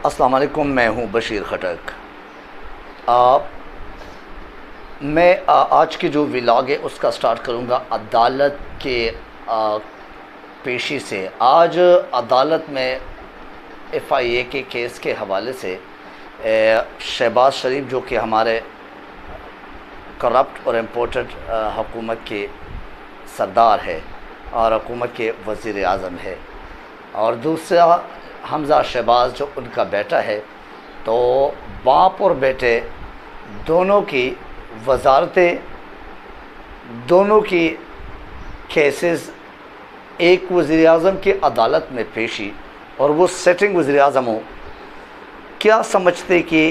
السلام علیکم، میں ہوں بشیر خٹک۔ میں آج کی جو ولاگ ہے اس کا سٹارٹ کروں گا عدالت کے پیشی سے۔ آج عدالت میں ایف آئی اے کے کیس کے حوالے سے شہباز شریف جو کہ ہمارے کرپٹ اور امپورٹڈ حکومت کے سردار ہے اور حکومت کے وزیر اعظم ہے، اور دوسرا حمزہ شہباز جو ان کا بیٹا ہے، تو باپ اور بیٹے دونوں کی وزارتیں، دونوں کی کیسز ایک وزیر اعظم کی عدالت میں پیشی، اور وہ سیٹنگ وزیر اعظم ہو۔ کیا سمجھتے کہ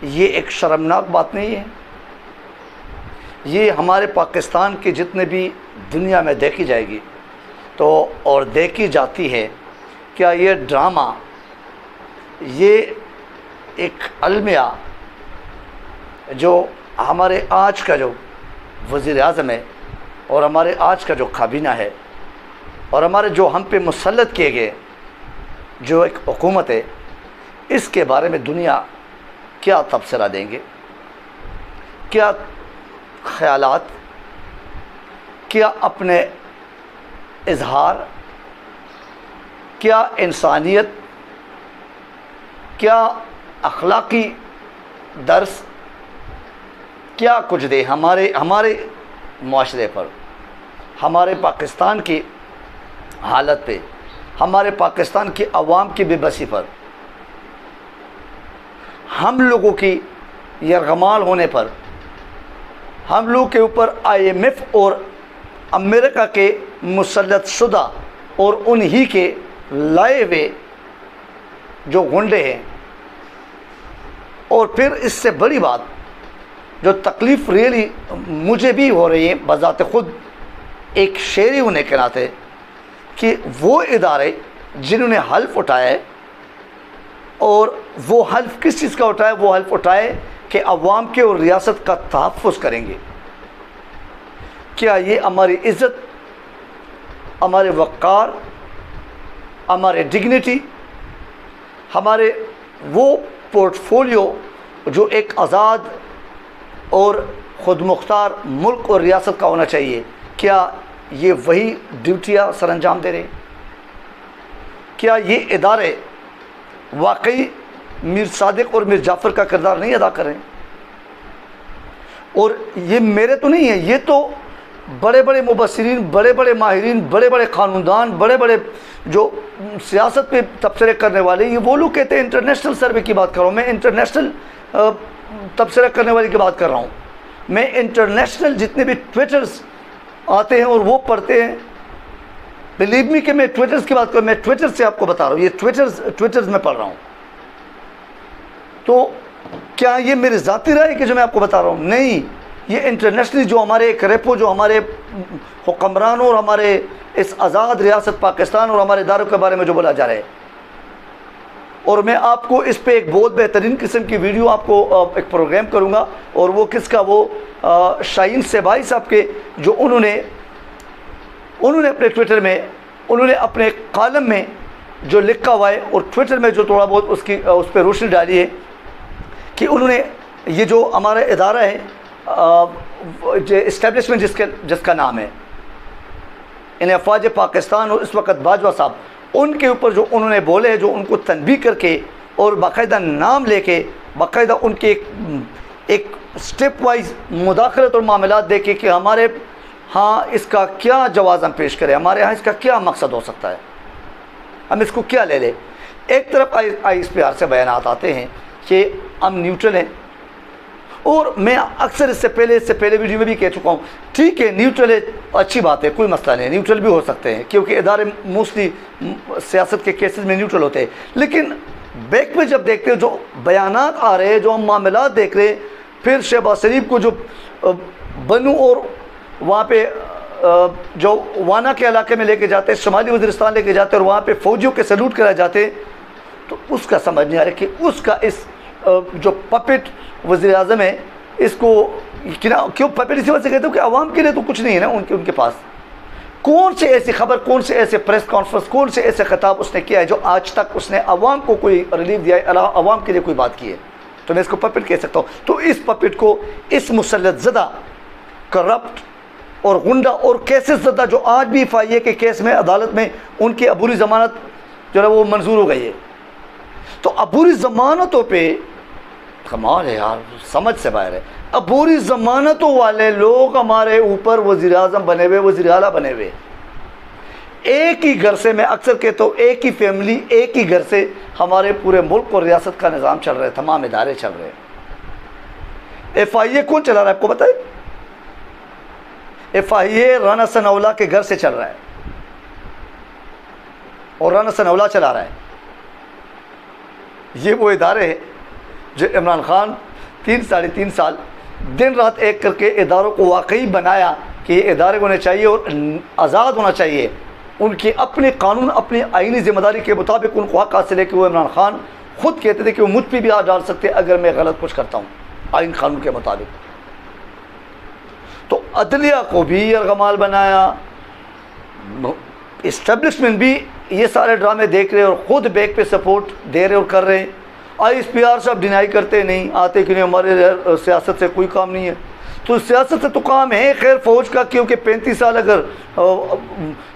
یہ ایک شرمناک بات نہیں ہے؟ یہ ہمارے پاکستان کے جتنے بھی دنیا میں دیکھی جائے گی تو اور دیکھی جاتی ہے، کیا یہ ڈرامہ، یہ ایک المیہ جو ہمارے آج کا جو وزیر اعظم ہے اور ہمارے آج کا جو کابینہ ہے اور ہمارے جو ہم پہ مسلط کیے گئے جو ایک حکومت ہے، اس کے بارے میں دنیا کیا تبصرہ دیں گے؟ کیا خیالات، کیا اپنے اظہار، کیا انسانیت، کیا اخلاقی درس، کیا کچھ دے ہمارے معاشرے پر، ہمارے پاکستان کی حالت پہ، ہمارے پاکستان کی عوام کی بے بسی پر، ہم لوگوں کی یرغمال ہونے پر، ہم لوگ کے اوپر آئی ایم ایف اور امریکہ کے مسلط شدہ اور انہی کے لائے ہوئے جو گنڈے ہیں، اور پھر اس سے بڑی بات جو تکلیف ریئلی مجھے بھی ہو رہی ہے بذات خود ایک شہری ہونے کے ناطے، کہ وہ ادارے جنہوں نے حلف اٹھایا ہے، اور وہ حلف کس چیز کا اٹھایا؟ وہ حلف اٹھائے کہ عوام کے اور ریاست کا تحفظ کریں گے۔ کیا یہ ہماری عزت، ہمارے وقار، ہمارے ڈگنیٹی، ہمارے وہ پورٹ فولیو جو ایک آزاد اور خود مختار ملک اور ریاست کا ہونا چاہیے، کیا یہ وہی ڈیوٹیاں سر انجام دے رہے ہیں؟ کیا یہ ادارے واقعی میر صادق اور میر جعفر کا کردار نہیں ادا کر رہے ہیں؟ اور یہ میرے تو نہیں ہے، یہ تو بڑے بڑے مبصرین، بڑے بڑے ماہرین، بڑے بڑے قانوندان، بڑے بڑے جو سیاست پہ تبصرے کرنے والے، یہ وہ لوگ کہتے ہیں۔ انٹرنیشنل سروے کی بات کر رہا ہوں میں، انٹرنیشنل تبصرہ کرنے والے کی بات کر رہا ہوں میں۔ انٹرنیشنل جتنے بھی ٹویٹرز آتے ہیں اور وہ پڑھتے ہیں، بلیو می کہ میں ٹویٹرز کی بات کروں، میں ٹویٹر سے آپ کو بتا رہا ہوں، یہ ٹویٹرز میں پڑھ رہا ہوں۔ تو کیا یہ میری ذاتی رائے ہے کہ جو میں آپ کو بتا رہا ہوں؟ نہیں، یہ انٹرنیشنلی جو ہمارے ایک ریپو، جو ہمارے حکمرانوں اور ہمارے اس آزاد ریاست پاکستان اور ہمارے اداروں کے بارے میں جو بولا جا رہا ہے، اور میں آپ کو اس پہ ایک بہت بہترین قسم کی ویڈیو آپ کو ایک پروگرام کروں گا، اور وہ کس کا؟ وہ شاہین سیبائی صاحب کے، جو انہوں نے اپنے ٹویٹر میں، انہوں نے اپنے کالم میں جو لکھا ہوا ہے، اور ٹویٹر میں جو تھوڑا بہت اس پہ روشنی ڈالی ہے، کہ انہوں نے یہ جو ہمارا ادارہ ہے، اسٹیبلشمنٹ جس کا نام ہے ان افواج پاکستان، اور اس وقت باجوہ صاحب، ان کے اوپر جو انہوں نے بولے، جو ان کو تنبیہ کر کے اور باقاعدہ نام لے کے، باقاعدہ ان کے ایک سٹیپ وائز مداخلت اور معاملات دیکھے کہ ہمارے ہاں اس کا کیا جواز ہم پیش کریں، ہمارے ہاں اس کا کیا مقصد ہو سکتا ہے، ہم اس کو کیا لے لیں۔ ایک طرف آئی ایس پی آر سے بیانات آتے ہیں کہ ہم نیوٹرل ہیں، اور میں اکثر اس سے پہلے ویڈیو میں بھی کہہ چکا ہوں، ٹھیک ہے نیوٹرل ہے، اچھی بات ہے، کوئی مسئلہ نہیں، نیوٹرل بھی ہو سکتے ہیں، کیونکہ ادارے موسٹلی سیاست کے کیسز میں نیوٹرل ہوتے ہیں۔ لیکن بیک میں جب دیکھتے ہیں جو بیانات آ رہے ہیں، جو ہم معاملات دیکھ رہے ہیں، پھر شہباز شریف کو جو بنو اور وہاں پہ جو وانا کے علاقے میں لے کے جاتے ہیں، شمالی وزیرستان لے کے جاتے ہیں، اور وہاں پہ فوجیوں کے سیلوٹ کرائے جاتے ہیں، تو اس کا سمجھ نہیں آ رہا کہ اس کا اس جو پپٹ وزیر اعظم ہے، اس کو کیوں پپٹ اسی وجہ سے کہتے ہو کہ عوام کے لیے تو کچھ نہیں ہے نا ان کے پاس، کون سے ایسی خبر، کون سے ایسے پریس کانفرنس، کون سے ایسے خطاب اس نے کیا ہے جو آج تک اس نے عوام کو کوئی ریلیف دیا ہے، عوام کے لیے کوئی بات کی ہے؟ تو میں اس کو پپٹ کہہ سکتا ہوں. تو اس پپٹ کو، اس مسلط زدہ، کرپٹ اور غنڈہ اور کیسز زدہ جو آج بھی FIA کے کیس میں عدالت میں ان کی عبوری ضمانت جو ہے وہ منظور ہو گئی ہے. تو عبوری ضمانتوں پہ کمال ہے یار، سمجھ سے باہر ہے. عبوری ضمانتوں والے لوگ ہمارے اوپر وزیر اعظم بنے ہوئے، وزیر اعلیٰ بنے ہوئے. ایک ہی گھر سے، میں اکثر کہتا ہوں، ایک ہی فیملی، ایک ہی گھر سے ہمارے پورے ملک اور ریاست کا نظام چل رہا ہے، تمام ادارے چل رہے ہیں. FIA کون چلا رہا ہے آپ کو پتہ ہے؟ FIA رانا ثناءاللہ کے گھر سے چل رہا ہے، اور رانا ثناءاللہ چلا رہا ہے. یہ وہ ادارے ہیں جو عمران خان 3-3.5 سال دن رات ایک کر کے اداروں کو واقعی بنایا کہ یہ ادارے ہونے چاہیے اور آزاد ہونا چاہیے. ان کی اپنے قانون، اپنی آئینی ذمہ داری کے مطابق ان کو حق حاصل ہے کہ وہ عمران خان خود کہتے تھے کہ وہ مجھ پہ بھی ہاتھ ڈال سکتے اگر میں غلط کچھ کرتا ہوں آئین قانون کے مطابق. تو عدلیہ کو بھی یرغمال بنایا، اسٹیبلشمنٹ بھی یہ سارے ڈرامے دیکھ رہے اور خود بیک پہ سپورٹ دے رہے اور کر رہے ہیں. ISPR صاحب ڈینائی کرتے نہیں آتے کہ نہیں ہمارے سیاست سے کوئی کام نہیں ہے. تو سیاست سے تو کام ہے خیر فوج کا، کیونکہ 35 سال اگر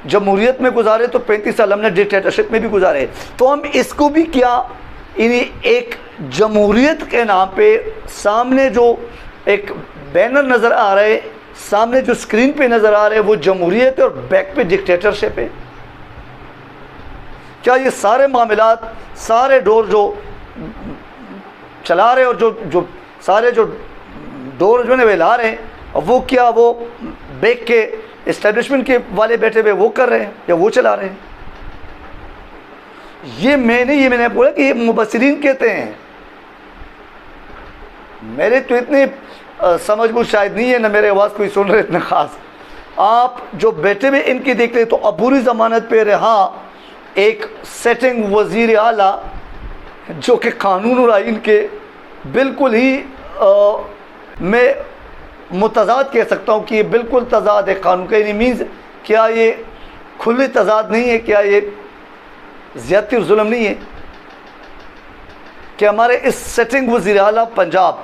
جمہوریت میں گزارے تو 35 سال ہم نے ڈکٹیٹرشپ میں بھی گزارے. تو ہم اس کو بھی کیا ایک جمہوریت کے نام پہ سامنے جو ایک بینر نظر آ رہے، سامنے جو اسکرین پہ نظر آ رہے وہ جمہوریت اور بیک پہ ڈکٹیٹرشپ ہے. کیا یہ سارے معاملات، سارے ڈور جو چلا رہے اور جو سارے جو ڈور جو نے لا رہے ہیں وہ کیا وہ بیک کے اسٹیبلشمنٹ کے والے بیٹھے ہوئے وہ کر رہے ہیں یا وہ چلا رہے ہیں؟ یہ میں نے بولا کہ یہ مبصرین کہتے ہیں. میرے تو اتنی سمجھ بوجھ شاید نہیں ہے، نہ میرے آواز کوئی سن رہے اتنا خاص. آپ جو بیٹھے ہوئے ان کی دیکھ لیں تو عبوری ضمانت پہ رہا ایک سیٹنگ وزیر اعلیٰ جو کہ قانون اور آئین کے بالکل ہی میں متضاد کہہ سکتا ہوں کہ یہ بالکل تضاد ہے قانون کا. یعنی مینز کیا یہ کھلی تضاد نہیں ہے؟ کیا یہ زیادتی اور ظلم نہیں ہے کہ ہمارے اس سیٹنگ وزیر اعلیٰ پنجاب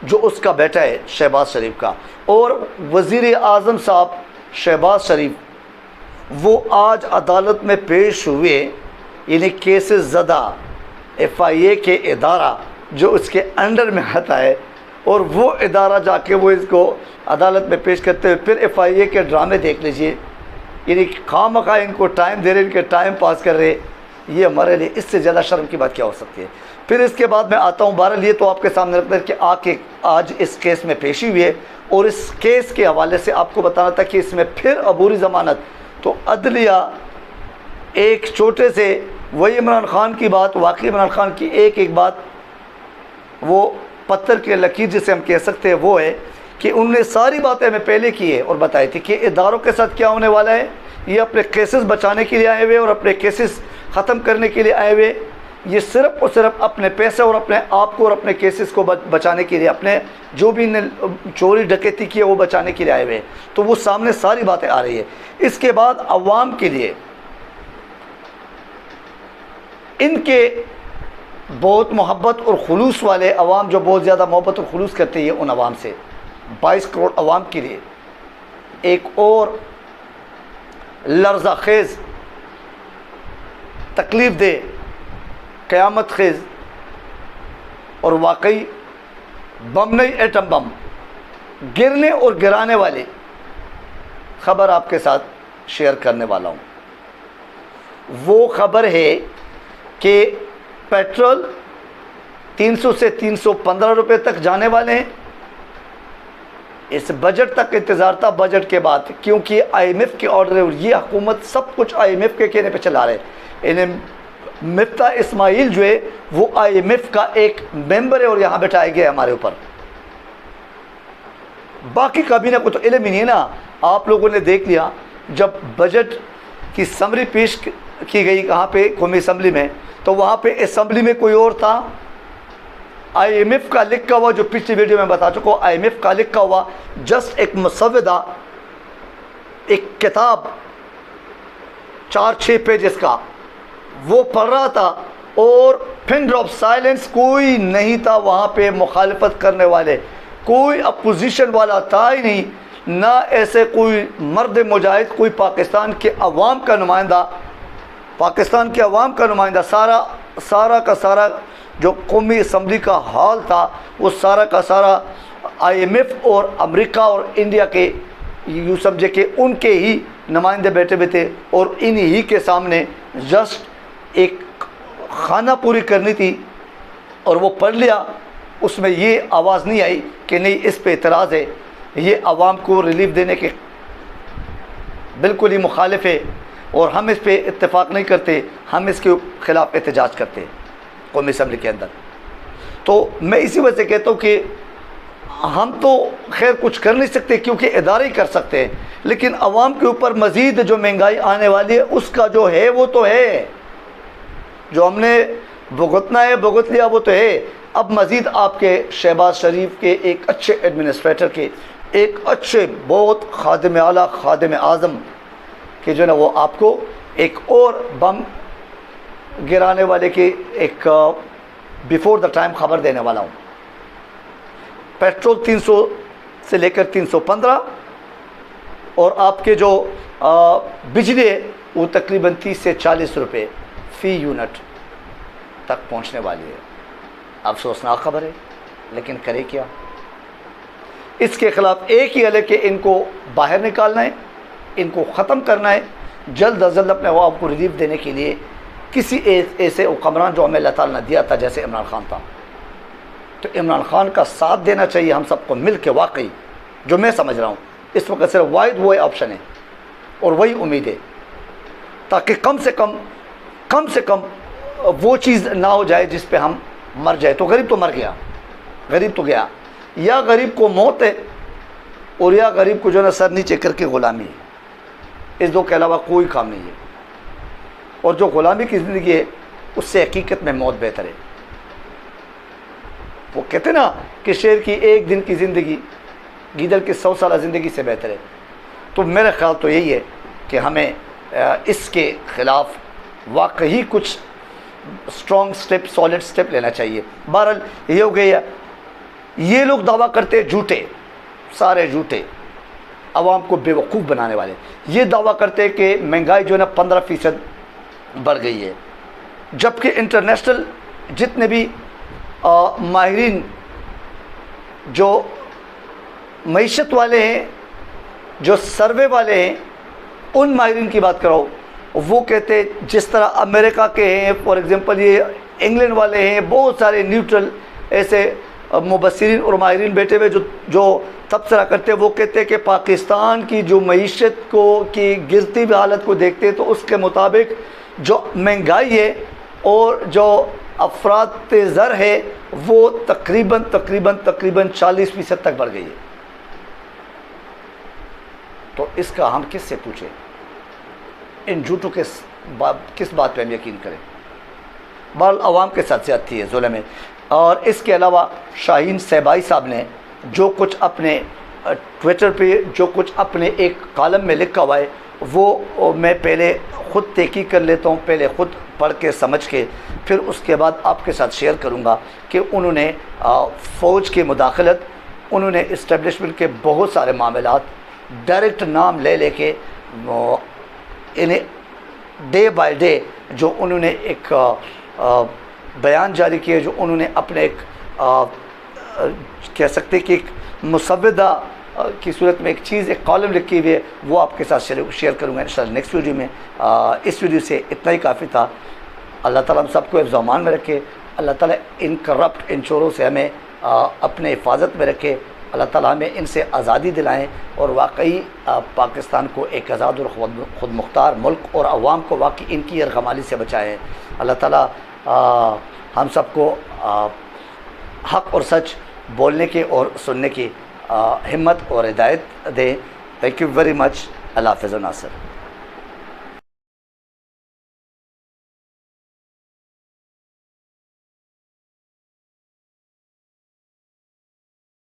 جو اس کا بیٹا ہے شہباز شریف کا، اور وزیر اعظم صاحب شہباز شریف، وہ آج عدالت میں پیش ہوئے، یعنی کیسز زدہ FIA کے ادارہ جو اس کے انڈر میں آتا ہے، اور وہ ادارہ جا کے وہ اس کو عدالت میں پیش کرتے ہوئے پھر FIA کے ڈرامے دیکھ لیجئے. یعنی خواہ ان کو ٹائم دے رہے، ان کے ٹائم پاس کر رہے. یہ ہمارے لیے اس سے زیادہ شرم کی بات کیا ہو سکتی ہے؟ پھر اس کے بعد میں آتا ہوں، بہرحال یہ تو آپ کے سامنے رکھتا ہے کہ آج اس کیس میں پیشی ہوئی ہے، اور اس کیس کے حوالے سے آپ کو بتانا تھا کہ اس میں پھر عبوری ضمانت. تو عدلیہ ایک چھوٹے سے وہی عمران خان کی بات، واقعی عمران خان کی ایک بات، وہ پتھر کے لکیر جسے ہم کہہ سکتے ہیں، وہ ہے کہ انہوں نے ساری باتیں ہمیں پہلے کی ہے اور بتائی تھی کہ اداروں کے ساتھ کیا ہونے والا ہے. یہ اپنے کیسز بچانے کے لیے آئے ہوئے اور اپنے کیسز ختم کرنے کے لیے آئے ہوئے. یہ صرف اور صرف اپنے پیسے اور اپنے آپ کو اور اپنے کیسز کو بچانے کے لیے، اپنے جو بھی چوری ڈکیتی کی ہے وہ بچانے کے لیے آئے ہوئے. تو وہ سامنے ساری باتیں آ رہی ہے. اس کے بعد عوام کے لیے ان کے بہت محبت اور خلوص والے عوام جو بہت زیادہ محبت اور خلوص کرتے ہیں، ان عوام سے 22 کروڑ عوام کے لیے ایک اور لرزہ خیز، تکلیف دہ، قیامت خیز اور واقعی بم نہیں ایٹم بم گرنے اور گرانے والی خبر آپ کے ساتھ شیئر کرنے والا ہوں. وہ خبر ہے کہ پیٹرول 300 سے 315 روپے تک جانے والے ہیں. اس بجٹ تک انتظار تھا، بجٹ کے بعد، کیونکہ IMF کے آرڈر ہے اور یہ حکومت سب کچھ IMF کے کہنے پہ چلا رہے. انہیں مفتاح اسماعیل جو ہے وہ IMF کا ایک ممبر ہے اور یہاں بٹھائے گئے ہمارے اوپر. باقی کابینہ کو تو علم ہی نہیں ہے نا. آپ لوگوں نے دیکھ لیا جب بجٹ کی سمری پیش کی گئی کہاں پہ، قومی اسمبلی میں، تو وہاں پہ اسمبلی میں کوئی اور تھا. IMF کا لکھا ہوا، جو پچھلی ویڈیو میں بتا چکا ہوں، IMF کا لکھا ہوا جسٹ ایک مسودہ، ایک کتاب 4-6 پیجز کا وہ پڑھ رہا تھا، اور پن ڈراپ سائلنس، کوئی نہیں تھا وہاں پہ مخالفت کرنے والے، کوئی اپوزیشن والا تھا ہی نہیں، نہ ایسے کوئی مرد مجاہد، کوئی پاکستان کے عوام کا نمائندہ، پاکستان کے عوام کا نمائندہ، سارا کا سارا جو قومی اسمبلی کا حال تھا وہ سارا کا سارا IMF اور امریکہ اور انڈیا کے، یوں سمجھے کہ ان کے ہی نمائندے بیٹھے ہوئے تھے، اور انہی کے سامنے جسٹ ایک خانہ پوری کرنی تھی، اور وہ پڑھ لیا۔ اس میں یہ آواز نہیں آئی کہ نہیں اس پہ اعتراض ہے، یہ عوام کو ریلیف دینے کے بالکل ہی مخالف ہے، اور ہم اس پہ اتفاق نہیں کرتے، ہم اس کے خلاف احتجاج کرتے قومی اسمبلی کے اندر۔ تو میں اسی وجہ سے کہتا ہوں کہ ہم تو خیر کچھ کر نہیں سکتے کیونکہ ادارے ہی کر سکتے ہیں، لیکن عوام کے اوپر مزید جو مہنگائی آنے والی ہے اس کا جو ہے وہ تو ہے، جو ہم نے بھگتنا ہے بھگت لیا وہ تو ہے۔ اب مزید آپ کے شہباز شریف کے ایک اچھے ایڈمنسٹریٹر کے، ایک اچھے بہت خادم اعلیٰ، خادم اعظم کہ جو ہے نا وہ آپ کو ایک اور بم گرانے والے کی ایک بیفور دا ٹائم خبر دینے والا ہوں۔ پیٹرول 300 سے لے کر 315، اور آپ کے جو بجلی ہے وہ تقریباً 30 سے 40 روپے فی یونٹ تک پہنچنے والی ہے۔ افسوسناک خبر ہے، لیکن کرے کیا؟ اس کے خلاف ایک ہی حل ہے کہ ان کو باہر نکالنا ہے، ان کو ختم کرنا ہے، جلد از جلد اپنے عوام کو ریلیف دینے کے لیے کسی ایسے حکمران جو ہمیں اللہ تعالیٰ نے دیا تھا جیسے عمران خان تھا، تو عمران خان کا ساتھ دینا چاہیے ہم سب کو مل کے۔ واقعی جو میں سمجھ رہا ہوں اس وقت صرف واحد وہی آپشن ہے اور وہی امید ہے، تاکہ کم سے کم وہ چیز نہ ہو جائے جس پہ ہم مر جائے۔ تو غریب تو مر گیا، غریب تو گیا، یا غریب کو موت ہے اور یا غریب کو جو ہے نا سر نیچے کر کے غلامی ہے، اس دو کے علاوہ کوئی کام نہیں ہے۔ اور جو غلامی کی زندگی ہے اس سے حقیقت میں موت بہتر ہے۔ وہ کہتے ہیں نا کہ شیر کی ایک دن کی زندگی گیدڑ کی 100 سالہ زندگی سے بہتر ہے۔ تو میرا خیال تو یہی ہے کہ ہمیں اس کے خلاف واقعی کچھ اسٹرانگ سٹیپ، سالڈ سٹیپ لینا چاہیے۔ بہرحال یہ ہو گیا، یہ لوگ دعویٰ کرتے جھوٹے، سارے جھوٹے، عوام کو بے وقوف بنانے والے، یہ دعویٰ کرتے کہ مہنگائی جو ہے نا 15% بڑھ گئی ہے، جبکہ انٹرنیشنل جتنے بھی ماہرین جو معیشت والے ہیں، جو سروے والے ہیں، ان ماہرین کی بات کرو، وہ کہتے جس طرح امریکہ کے ہیں، فار ایگزامپل یہ انگلینڈ والے ہیں، بہت سارے نیوٹرل ایسے مبصرین اور ماہرین بیٹھے ہوئے جو تبصرہ کرتے ہیں، وہ کہتے ہیں کہ پاکستان کی جو معیشت کی گرتی ہوئی حالت کو دیکھتے ہیں تو اس کے مطابق جو مہنگائی ہے اور جو افراط زر ہے وہ تقریباً 40% تک بڑھ گئی ہے۔ تو اس کا ہم کس سے پوچھیں؟ ان جھوٹوں کے کس بات پہ ہم یقین کریں؟ بہرحال عوام کے ساتھ زیادتی ہے، ظلم ہے۔ اور اس کے علاوہ شاہین صہبائی صاحب نے جو کچھ اپنے ٹویٹر پہ جو کچھ اپنے ایک کالم میں لکھا ہوا ہے وہ میں پہلے خود تحقیق کر لیتا ہوں، پہلے خود پڑھ کے سمجھ کے پھر اس کے بعد آپ کے ساتھ شیئر کروں گا کہ انہوں نے فوج کی مداخلت، انہوں نے اسٹیبلشمنٹ کے بہت سارے معاملات ڈائریکٹ نام لے لے کے انہیں ڈے بائی ڈے جو انہوں نے ایک بیان جاری کیا، جو انہوں نے اپنے ایک کہہ سکتے کہ ایک مسودہ کی صورت میں ایک چیز، ایک کالم لکھی ہوئی ہے، وہ آپ کے ساتھ شیئر کروں گا انشاءاللہ نیکسٹ ویڈیو میں۔ اس ویڈیو سے اتنا ہی کافی تھا۔ اللہ تعالیٰ ہم سب کو حفظ و امان میں رکھے، اللہ تعالیٰ ان کرپٹ ان چوروں سے ہمیں اپنے حفاظت میں رکھے، اللہ تعالیٰ ہمیں ان سے آزادی دلائیں اور واقعی پاکستان کو ایک آزاد اور خود مختار ملک اور عوام کو واقعی ان کی یرغمالی سے بچائیں۔ اللہ تعالیٰ ہم سب کو حق اور سچ بولنے کے اور سننے کی ہمت اور ہدایت دے۔ Thank you very much. اللہ حافظ و ناصر۔